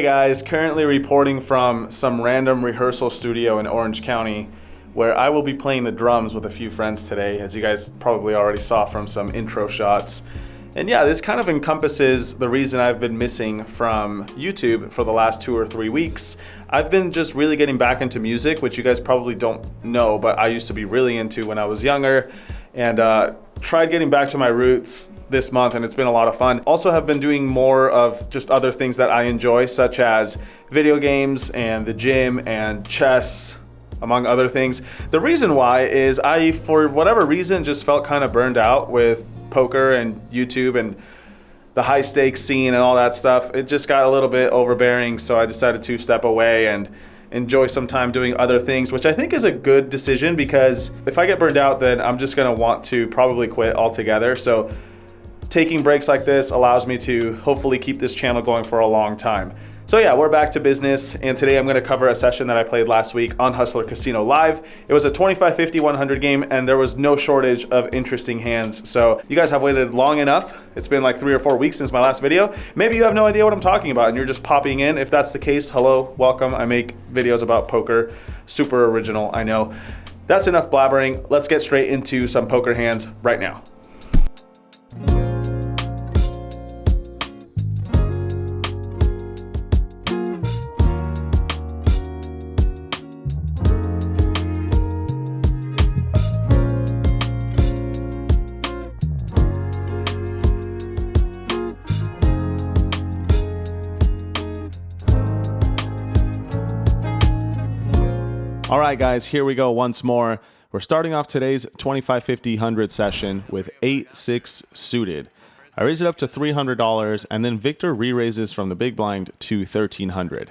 Hey guys, currently reporting from some random rehearsal studio in Orange County where I will be playing the drums with a few friends today, as you guys probably already saw from some intro shots. And yeah, this kind of encompasses the reason I've been missing from YouTube for the last 2 or 3 weeks. I've been just really getting back into music, which you guys probably don't know, but I used to be really into when I was younger, and tried getting back to my roots this month, and it's been a lot of fun. Also have been doing more of just other things that I enjoy, such as video games and the gym and chess, among other things. The reason why is I, for whatever reason, just felt kind of burned out with poker and YouTube and the high stakes scene and all that stuff. It just got a little bit overbearing, so I decided to step away and enjoy some time doing other things, which I think is a good decision, because if I get burned out, then I'm just gonna want to probably quit altogether. So taking breaks like this allows me to hopefully keep this channel going for a long time. So yeah, we're back to business, and today I'm gonna cover a session that I played last week on Hustler Casino Live. It was a 25, 50, 100 game, and there was no shortage of interesting hands. So you guys have waited long enough. It's been like 3 or 4 weeks since my last video. Maybe you have no idea what I'm talking about and you're just popping in. If that's the case, hello, welcome. I make videos about poker, super original, I know. That's enough blabbering. Let's get straight into some poker hands right now. All right, guys, here we go once more. We're starting off today's 25, 50, 100 session with 8-6 suited. I raise it up to $300, and then Victor re-raises from the big blind to $1,300.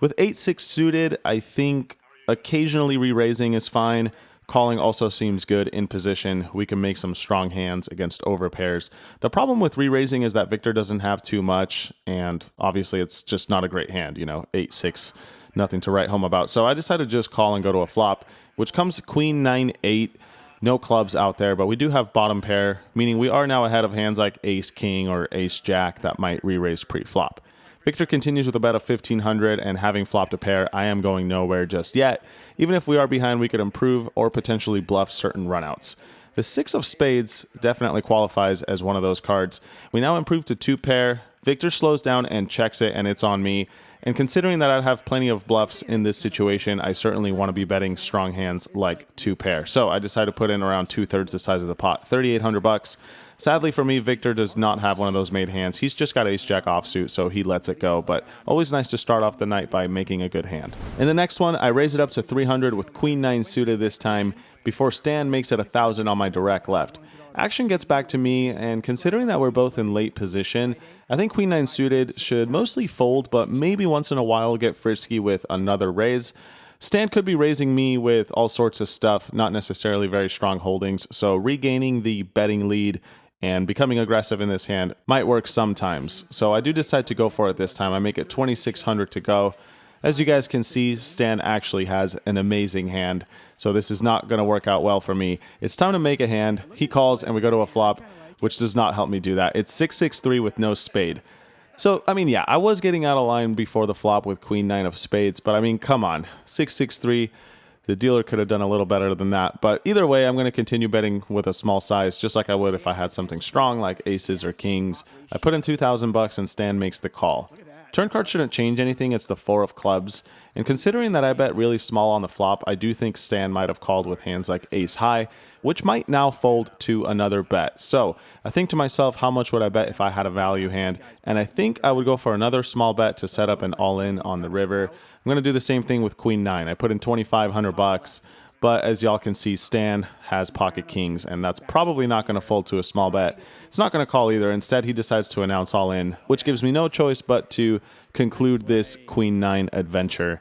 With 8-6 suited, I think occasionally re-raising is fine. Calling also seems good in position. We can make some strong hands against overpairs. The problem with re-raising is that Victor doesn't have too much, and obviously it's just not a great hand, 8-6. Nothing to write home about. So I decided to just call and go to a flop, which comes queen 9-8. No clubs out there, but we do have bottom pair, meaning we are now ahead of hands like ace king or ace jack that might re-raise pre-flop. Victor continues with a bet of $1,500, and having flopped a pair, I am going nowhere just yet. Even if we are behind, we could improve or potentially bluff certain runouts. The 6 of spades definitely qualifies as one of those cards. We now improve to 2 pair. Victor slows down and checks it, and it's on me. And considering that I have plenty of bluffs in this situation, I certainly want to be betting strong hands like 2 pair. So I decided to put in around 2/3 the size of the pot, $3,800. Sadly for me, Victor does not have one of those made hands. He's just got ace jack offsuit, so he lets it go. But always nice to start off the night by making a good hand. In the next one, I raise it up to 300 with queen 9 suited this time, before Stan makes it 1,000 on my direct left. Action gets back to me, and considering that we're both in late position, I think queen 9 suited should mostly fold, but maybe once in a while get frisky with another raise. Stan could be raising me with all sorts of stuff, not necessarily very strong holdings, so regaining the betting lead and becoming aggressive in this hand might work sometimes. So I do decide to go for it this time. I make it 2,600 to go. As you guys can see, Stan actually has an amazing hand, so this is not going to work out well for me. It's time to make a hand. He calls, and we go to a flop, which does not help me do that. It's 6-6-3 with no spade. So, yeah, I was getting out of line before the flop with queen 9 of spades, but come on. 6-6-3, the dealer could have done a little better than that. But either way, I'm going to continue betting with a small size, just like I would if I had something strong like aces or kings. I put in $2,000, and Stan makes the call. Turn card shouldn't change anything, it's the 4 of clubs, and considering that I bet really small on the flop, I do think Stan might have called with hands like ace high, which might now fold to another bet. So I think to myself, how much would I bet if I had a value hand? And I think I would go for another small bet to set up an all-in on the river. I'm going to do the same thing with queen 9. I put in $2,500, but as y'all can see, Stan has pocket kings, and that's probably not going to fold to a small bet. It's not going to call either. Instead, he decides to announce all in, which gives me no choice but to conclude this queen 9 adventure.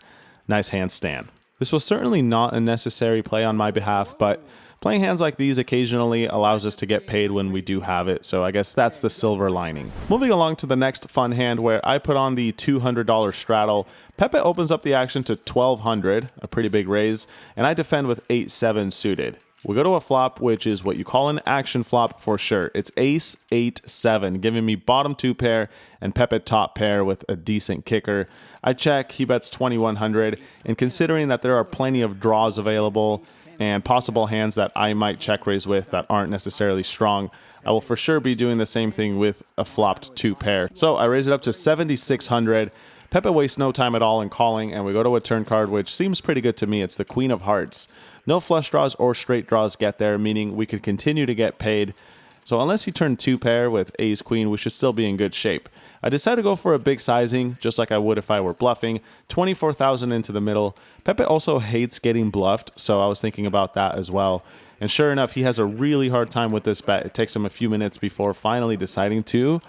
Nice hand, Stan. This was certainly not a necessary play on my behalf, but playing hands like these occasionally allows us to get paid when we do have it, so I guess that's the silver lining. Moving along to the next fun hand where I put on the $200 straddle. Pepe opens up the action to $1,200, a pretty big raise, and I defend with 8-7 suited. We go to a flop, which is what you call an action flop for sure. It's ace 8-7, giving me bottom 2 pair and Pepe top pair with a decent kicker. I check, he bets 2100, and considering that there are plenty of draws available and possible hands that I might check raise with that aren't necessarily strong, I will for sure be doing the same thing with a flopped 2 pair. So I raise it up to 7600. Pepe wastes no time at all in calling, and we go to a turn card, which seems pretty good to me. It's the Queen of Hearts. No flush draws or straight draws get there, meaning we could continue to get paid. So unless he turned 2 pair with ace queen, we should still be in good shape. I decided to go for a big sizing, just like I would if I were bluffing. 24,000 into the middle. Pepe also hates getting bluffed, so I was thinking about that as well. And sure enough, he has a really hard time with this bet. It takes him a few minutes before finally deciding to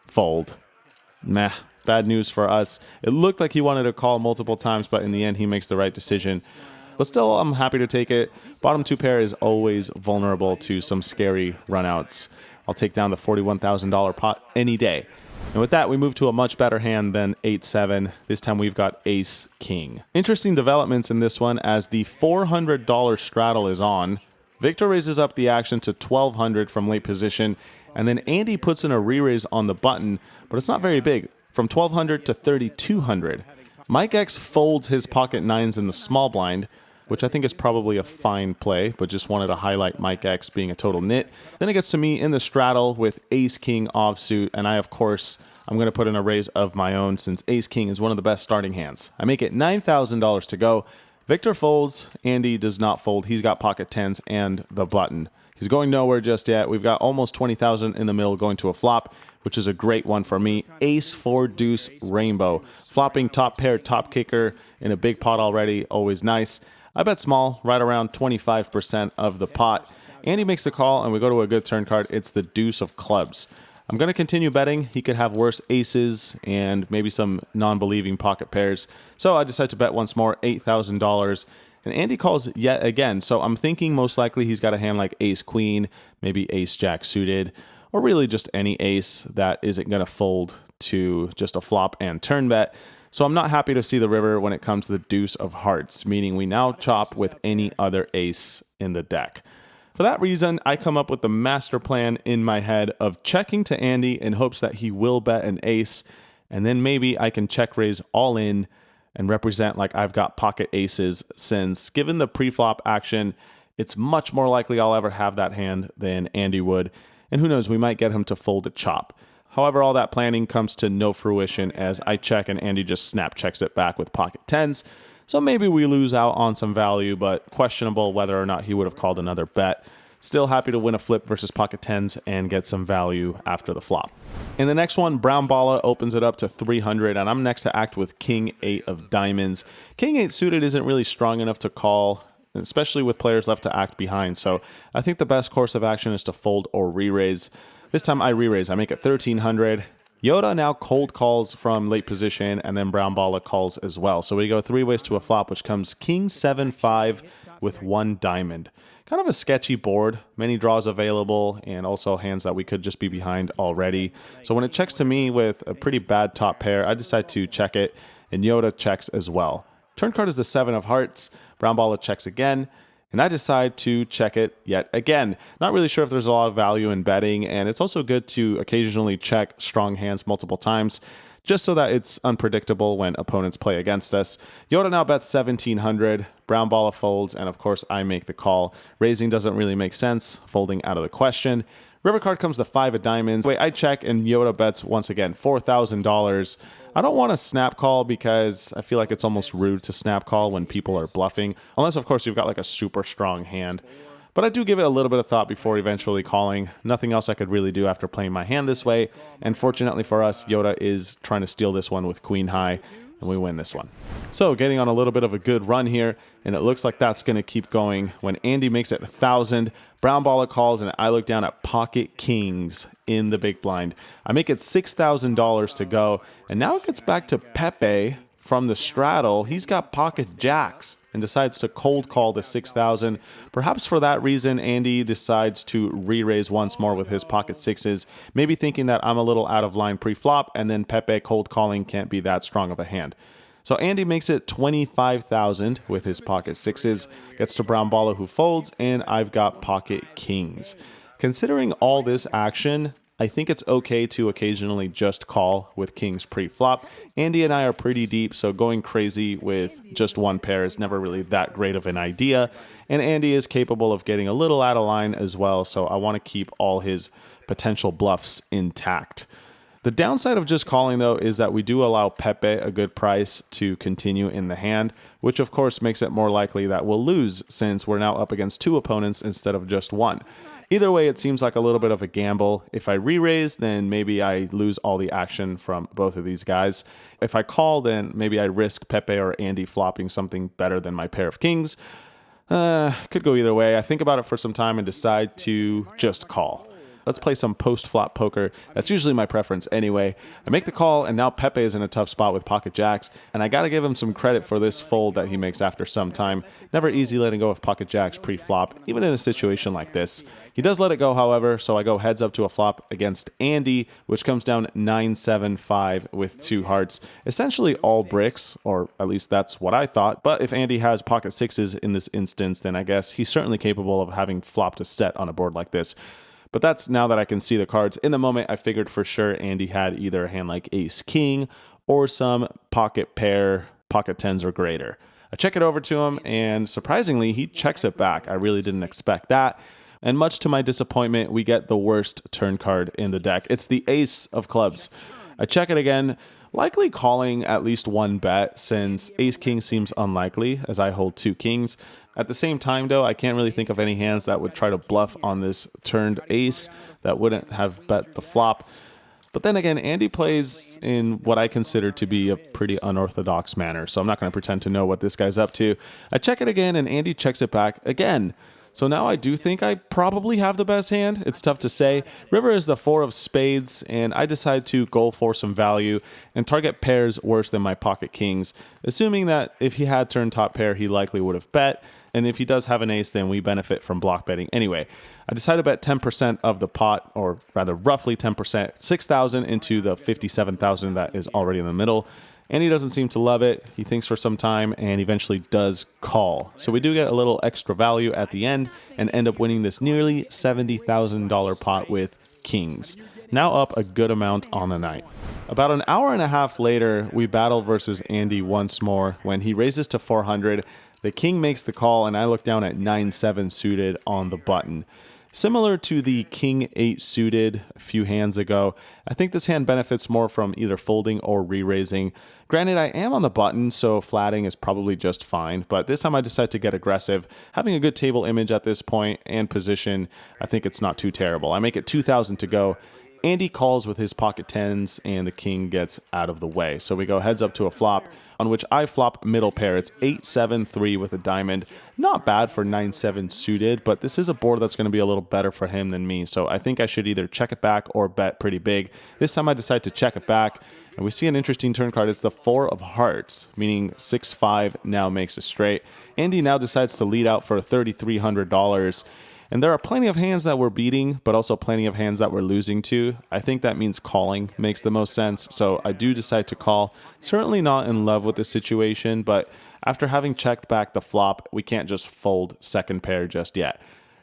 fold. Meh. Bad news for us. It looked like he wanted to call multiple times, but in the end, he makes the right decision. But still, I'm happy to take it. Bottom 2 pair is always vulnerable to some scary runouts. I'll take down the $41,000 pot any day. And with that, we move to a much better hand than 8-7. This time we've got ace king. Interesting developments in this one as the $400 straddle is on. Victor raises up the action to 1200 from late position, and then Andy puts in a re-raise on the button, but it's not very big, from 1200 to 3200. Mike X folds his pocket 9s in the small blind, which I think is probably a fine play, but just wanted to highlight Mike X being a total nit. Then it gets to me in the straddle with ace king offsuit, and I, of course, I'm going to put in a raise of my own since ace king is one of the best starting hands. I make it $9,000 to go. Victor folds. Andy does not fold. He's got pocket 10s and the button. He's going nowhere just yet. We've got almost 20,000 in the middle going to a flop, which is a great one for me. Ace 4 deuce rainbow. Flopping top pair, top kicker in a big pot already. Always nice. I bet small, right around 25% of the pot. Andy makes the call, and we go to a good turn card. It's the deuce of clubs. I'm going to continue betting. He could have worse aces and maybe some non-believing pocket pairs. So I decide to bet once more, $8,000. And Andy calls yet again. So I'm thinking most likely he's got a hand like ace queen, maybe ace jack suited, or really just any ace that isn't going to fold to just a flop and turn bet. So I'm not happy to see the river when it comes to the deuce of hearts, meaning we now chop with any other ace in the deck. For that reason, I come up with the master plan in my head of checking to Andy in hopes that he will bet an ace, and then maybe I can check raise all in and represent like I've got pocket aces, since given the pre-flop action, it's much more likely I'll ever have that hand than Andy would, and who knows, we might get him to fold a chop. However, all that planning comes to no fruition as I check and Andy just snap checks it back with pocket 10s. So maybe we lose out on some value, but questionable whether or not he would have called another bet. Still happy to win a flip versus pocket 10s and get some value after the flop. In the next one, Brown Balla opens it up to 300, and I'm next to act with King 8 of diamonds. King 8 suited isn't really strong enough to call, especially with players left to act behind, so I think the best course of action is to fold or re-raise. This time I re-raise. I make it 1300. Yoda now cold calls from late position, and then Brown Balla calls as well. So we go 3 ways to a flop, which comes King 7-5 with 1 diamond. Kind of a sketchy board, many draws available, and also hands that we could just be behind already. So when it checks to me with a pretty bad top pair, I decide to check it, and Yoda checks as well. Turn card is the 7 of hearts. Brown Balla checks again, and I decide to check it yet again. Not really sure if there's a lot of value in betting, and it's also good to occasionally check strong hands multiple times, just so that it's unpredictable when opponents play against us. Yoda now bets 1700, Brown Balla folds, and of course I make the call. Raising doesn't really make sense, folding out of the question. River card comes the 5 of diamonds. Wait, I check and Yoda bets once again, $4,000. I don't want to snap call because I feel like it's almost rude to snap call when people are bluffing, unless of course you've got like a super strong hand. But I do give it a little bit of thought before eventually calling. Nothing else I could really do after playing my hand this way. And fortunately for us, Yoda is trying to steal this one with queen high, and we win this one. So getting on a little bit of a good run here, and it looks like that's going to keep going when Andy makes it 1,000. Brown Balla calls, and I look down at pocket kings in the big blind. I make it $6,000 to go, and now it gets back to Pepe from the straddle. He's got pocket jacks and decides to cold call the 6,000. Perhaps for that reason, Andy decides to re-raise once more with his pocket 6s, maybe thinking that I'm a little out of line pre-flop, and then Pepe cold calling can't be that strong of a hand. So Andy makes it 25,000 with his pocket sixes, gets to brown baller who folds, and I've got pocket kings. Considering all this action, I think it's okay to occasionally just call with kings pre-flop. Andy and I are pretty deep, so going crazy with just one pair is never really that great of an idea. And Andy is capable of getting a little out of line as well, so I want to keep all his potential bluffs intact. The downside of just calling, though, is that we do allow Pepe a good price to continue in the hand, which of course makes it more likely that we'll lose since we're now up against two opponents instead of just one. Either way, it seems like a little bit of a gamble. If I re-raise, then maybe I lose all the action from both of these guys. If I call, then maybe I risk Pepe or Andy flopping something better than my pair of kings. Could go either way. I think about it for some time and decide to just call. Let's play some post-flop poker. That's usually my preference anyway. I make the call, and now Pepe is in a tough spot with pocket jacks, and I gotta give him some credit for this fold that he makes after some time. Never easy letting go of pocket jacks pre-flop, even in a situation like this. He does let it go, however, so I go heads up to a flop against Andy, which comes down 9-7-5 with two hearts. Essentially all bricks, or at least that's what I thought. But if Andy has pocket sixes in this instance, then I guess he's certainly capable of having flopped a set on a board like this. But that's now that I can see the cards. In the moment, I figured for sure Andy had either a hand like ace-king or some pocket pair, pocket tens or greater. I check it over to him, and surprisingly, he checks it back. I really didn't expect that. And much to my disappointment, we get the worst turn card in the deck. It's the ace of clubs. I check it again, likely calling at least one bet since ace-king seems unlikely as I hold two kings. At the same time, though, I can't really think of any hands that would try to bluff on this turned ace that wouldn't have bet the flop. But then again, Andy plays in what I consider to be a pretty unorthodox manner, so I'm not going to pretend to know what this guy's up to. I check it again, and Andy checks it back again. So now I do think I probably have the best hand. It's tough to say. River is the four of spades, and I decide to go for some value and target pairs worse than my pocket kings, assuming that if he had turned top pair, he likely would have bet. And if he does have an ace, then we benefit from block betting anyway. I decided to bet 10% of the pot, or rather roughly 10%, 6,000 into the 57,000 that is already in the middle. And he doesn't seem to love it. He thinks for some time and eventually does call. So we do get a little extra value at the end and end up winning this nearly $70,000 pot with kings. Now up a good amount on the night. About an hour and a half later, we battle versus Andy once more when he raises to 400. The king makes the call, and I look down at 9-7 suited on the button. Similar to the king 8 suited a few hands ago, I think this hand benefits more from either folding or re-raising. Granted, I am on the button, so flatting is probably just fine, but this time I decide to get aggressive. Having a good table image at this point and position, I think it's not too terrible. I make it 2,000 to go. Andy calls with his pocket tens, and the king gets out of the way. So we go heads up to a flop, on which I flop middle pair. It's 8-7-3 with a diamond. Not bad for 9-7 suited, but this is a board that's going to be a little better for him than me. So I think I should either check it back or bet pretty big. This time I decide to check it back, and we see an interesting turn card. It's the 4 of hearts, meaning 6-5 now makes a straight. Andy now decides to lead out for $3,300. And there are plenty of hands that we're beating, but also plenty of hands that we're losing to. I think that means calling makes the most sense, so I do decide to call. Certainly not in love with the situation, but after having checked back the flop, we can't just fold second pair just yet.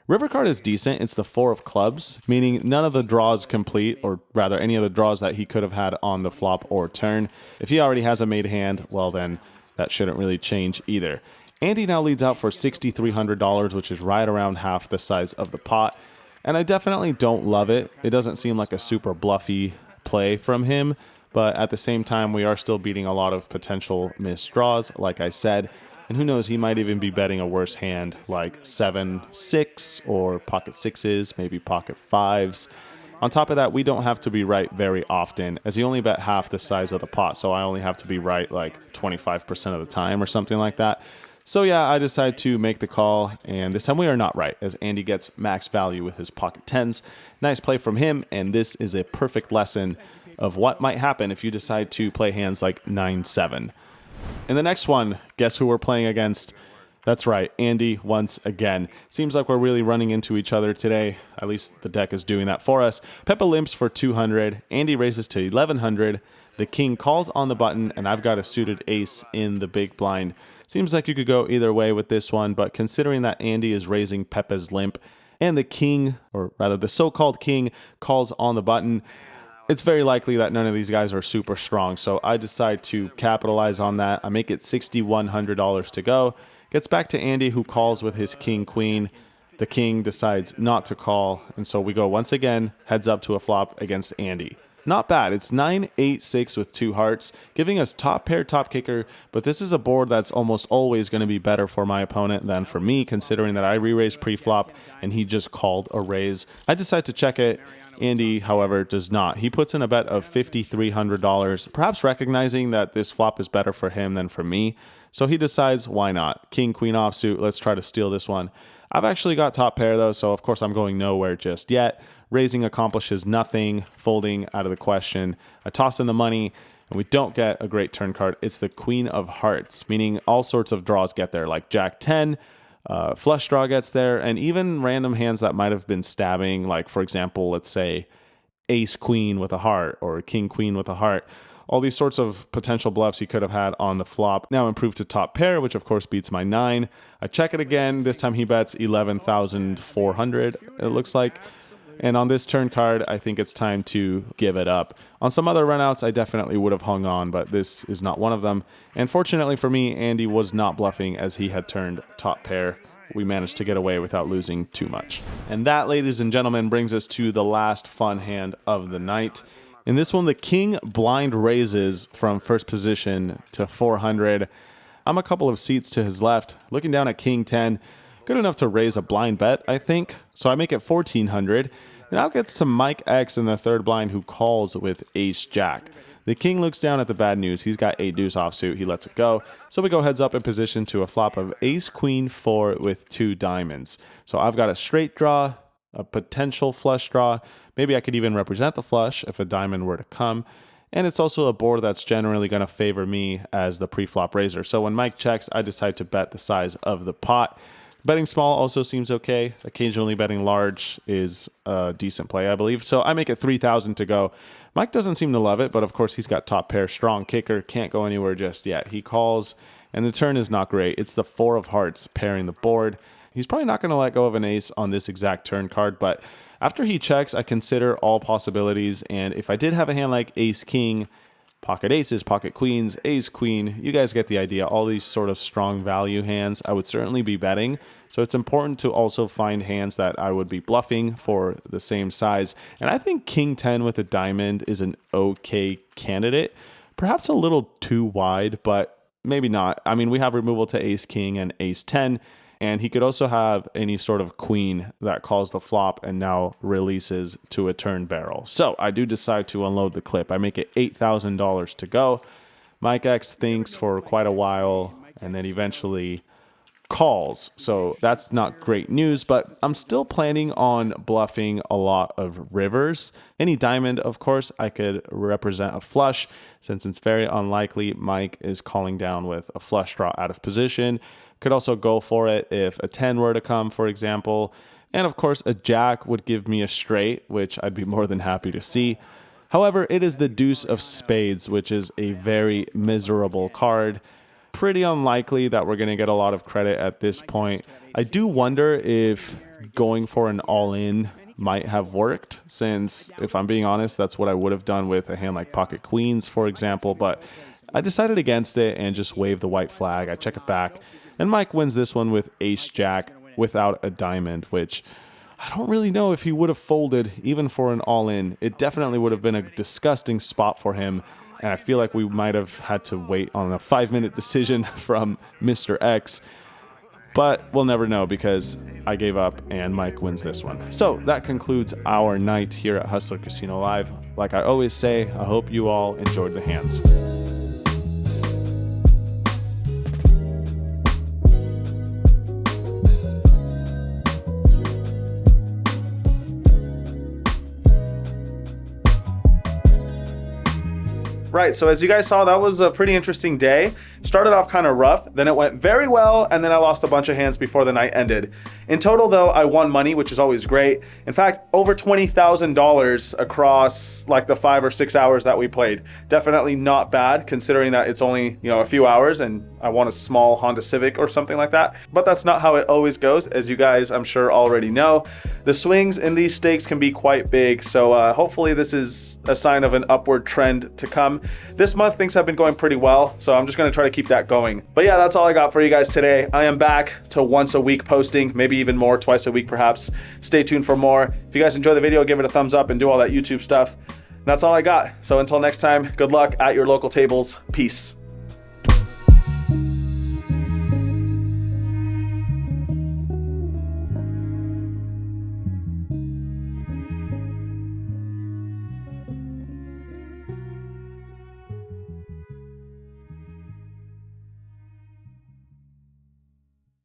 River card is decent. It's the 4 of clubs, meaning none of the draws complete, or rather any of the draws that he could have had on the flop or turn. If he already has a made hand, well then that shouldn't really change either. Andy now leads out for $6,300, which is right around half the size of the pot. And I definitely don't love it. It doesn't seem like a super bluffy play from him, but at the same time, we are still beating a lot of potential missed draws, like I said. And who knows, he might even be betting a worse hand like 7-6 or pocket sixes, maybe pocket fives. On top of that, we don't have to be right very often, as he only bet half the size of the pot, so I only have to be right like 25% of the time or something like that. So yeah, I decide to make the call, and this time we are not right, as Andy gets max value with his pocket tens. Nice play from him, and this is a perfect lesson of what might happen if you decide to play hands like 9-7. In the next one, guess who we're playing against? That's right, Andy once again. Seems like we're really running into each other today. At least the deck is doing that for us. Peppa limps for 200. Andy raises to 1,100. The king calls on the button, and I've got a suited ace in the big blind. Seems like you could go either way with this one, but considering that Andy is raising Pepe's limp, and the king, or rather the so-called king, calls on the button, it's very likely that none of these guys are super strong. So I decide to capitalize on that. I make it $6,100 to go. Gets back to Andy, who calls with his king queen. The king decides not to call, and so we go once again heads up to a flop against Andy. Not bad. It's 9-8-6 with 2 hearts, giving us top pair, top kicker, but this is a board that's almost always going to be better for my opponent than for me, considering that I re-raised pre-flop and he just called a raise. I decide to check it. Andy, however, does not. He puts in a bet of $5,300, perhaps recognizing that this flop is better for him than for me. So he decides, why not? King, queen offsuit, let's try to steal this one. I've actually got top pair though, so of course I'm going nowhere just yet. Raising accomplishes nothing, folding out of the question. I toss in the money, and we don't get a great turn card. It's the queen of hearts, meaning all sorts of draws get there, like jack 10, flush draw gets there, and even random hands that might have been stabbing, like for example, let's say ace queen with a heart or king queen with a heart. All these sorts of potential bluffs you could have had on the flop now improved to top pair, which of course beats my 9. I check it again. This time he bets 11,400, it looks like. And on this turn card, I think it's time to give it up. On some other runouts, I definitely would have hung on, but this is not one of them. And fortunately for me, Andy was not bluffing as he had turned top pair. We managed to get away without losing too much. And that, ladies and gentlemen, brings us to the last fun hand of the night. In this one, the king blind raises from first position to 400. I'm a couple of seats to his left, looking down at king 10. Good enough to raise a blind bet, I think. So I make it 1,400. Now it gets to Mike X in the third blind, who calls with ace jack. The king looks down at the bad news. He's got a deuce offsuit. He lets it go. So we go heads up in position to a flop of ace queen 4 with 2 diamonds. So I've got a straight draw, a potential flush draw. Maybe I could even represent the flush if a diamond were to come. And it's also a board that's generally going to favor me as the pre-flop raiser. So when Mike checks, I decide to bet the size of the pot. Betting small also seems okay. Occasionally betting large is a decent play, I believe. So I make it 3,000 to go. Mike doesn't seem to love it, but of course he's got top pair, strong kicker, can't go anywhere just yet. He calls, and the turn is not great. It's the 4 of hearts pairing the board. He's probably not going to let go of an ace on this exact turn card, but after he checks, I consider all possibilities, and if I did have a hand like ace king, pocket aces, pocket queens, ace queen, you guys get the idea. All these sort of strong value hands, I would certainly be betting. So it's important to also find hands that I would be bluffing for the same size. And I think king 10 with a diamond is an okay candidate. Perhaps a little too wide, but maybe not. I mean, we have removal to ace king and ace 10. And he could also have any sort of queen that calls the flop and now releases to a turn barrel. So I do decide to unload the clip. I make it $8,000 to go. Mike X thinks for quite a while and then eventually calls. So that's not great news, but I'm still planning on bluffing a lot of rivers. Any diamond, of course, I could represent a flush, since it's very unlikely Mike is calling down with a flush draw out of position. Could also go for it if a 10 were to come, for example. And of course, a jack would give me a straight, which I'd be more than happy to see. However, it is the deuce of spades, which is a very miserable card. Pretty unlikely that we're going to get a lot of credit at this point. I do wonder if going for an all-in might have worked, since if I'm being honest, that's what I would have done with a hand like pocket queens, for example. But I decided against it and just waved the white flag. I check it back. And Mike wins this one with ace jack without a diamond, which I don't really know if he would have folded even for an all-in. It definitely would have been a disgusting spot for him. And I feel like we might have had to wait on a 5-minute decision from Mr. X. But we'll never know because I gave up and Mike wins this one. So that concludes our night here at Hustler Casino Live. Like I always say, I hope you all enjoyed the hands. Right, so as you guys saw, that was a pretty interesting day. Started off kind of rough, then it went very well, and then I lost a bunch of hands before the night ended. In total though, I won money, which is always great. In fact, over $20,000 across like the 5 or 6 hours that we played. Definitely not bad, considering that it's only, you know, a few hours and I won a small Honda Civic or something like that. But that's not how it always goes, as you guys I'm sure already know. The swings in these stakes can be quite big, so hopefully this is a sign of an upward trend to come. This month things have been going pretty well, so I'm just gonna try to keep that going. But yeah, that's all I got for you guys today. I am back to once a week posting, maybe even more, twice a week perhaps. Stay tuned for more. If you guys enjoy the video, give it a thumbs up and do all that YouTube stuff. That's all I got. So until next time, good luck at your local tables. Peace.